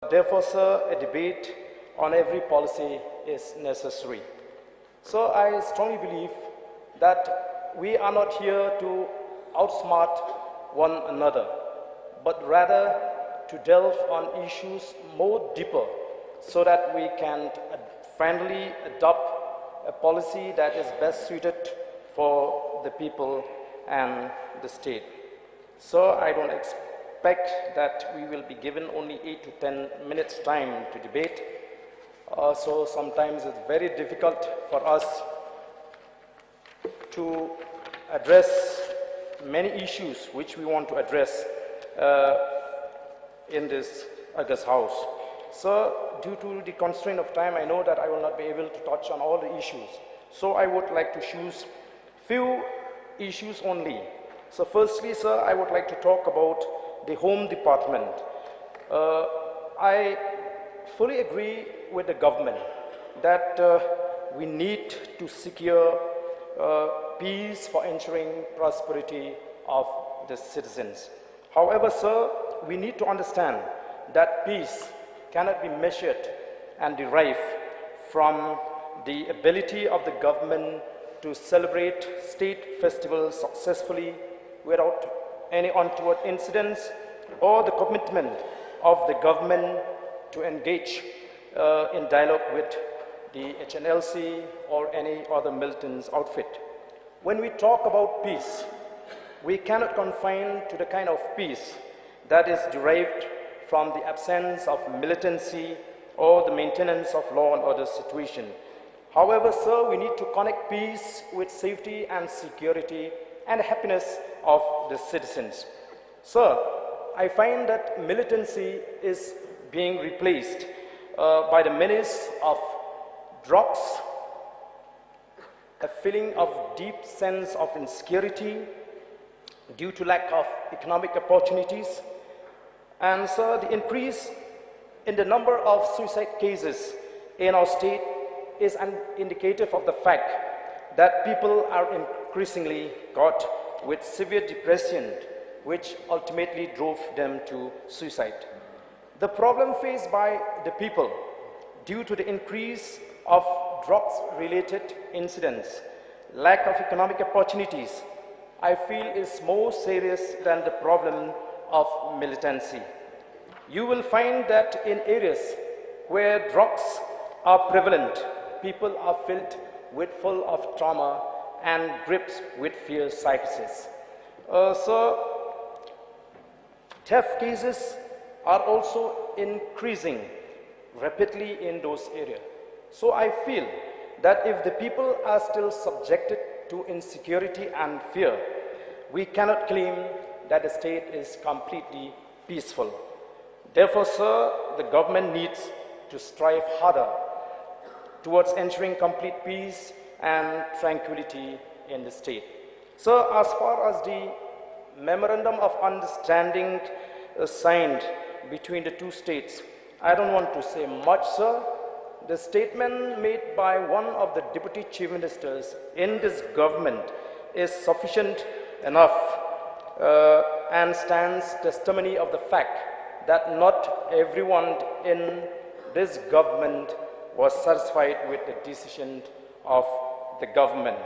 Therefore, sir, a debate on every policy is necessary. So I strongly believe that we are not here to outsmart one another, but rather to delve on issues more deeper so that we can friendly adopt a policy that is best suited for the people and the state. So I don't expect that we will be given only 8 to 10 minutes time to debate. So sometimes it's very difficult for us to address many issues which we want to address in this August House. So due to the constraint of time, I know that I will not be able to touch on all the issues. So I would like to choose few issues only. So firstly, sir, I would like to talk about the Home Department. I fully agree with the government that we need to secure peace for ensuring prosperity of the citizens. However, sir, we need to understand that peace cannot be measured and derived from the ability of the government to celebrate state festivals successfully without any untoward incidents, or the commitment of the government to engage in dialogue with the HNLC or any other militant outfit. When we talk about peace, we cannot confine to the kind of peace that is derived from the absence of militancy or the maintenance of law and order situation. However, sir, we need to connect peace with safety and security and happiness of the citizens. Sir, I find that militancy is being replaced by the menace of drugs, a feeling of deep sense of insecurity due to lack of economic opportunities, and so the increase in the number of suicide cases in our state is an indicative of the fact that people are increasingly caught with severe depression, which ultimately drove them to suicide. The problem faced by the people due to the increase of drugs-related incidents, lack of economic opportunities, I feel is more serious than the problem of militancy. You will find that in areas where drugs are prevalent, people are filled with full of trauma and gripped with fear psychosis. So theft cases are also increasing rapidly in those areas. So I feel that if the people are still subjected to insecurity and fear, we cannot claim that the state is completely peaceful. Therefore, sir, the government needs to strive harder towards ensuring complete peace and tranquility in the state. So, as far as the Memorandum of Understanding signed between the two states, I don't want to say much, sir. The statement made by one of the Deputy Chief Ministers in this government is sufficient enough and stands testimony of the fact that not everyone in this government was satisfied with the decision of the government.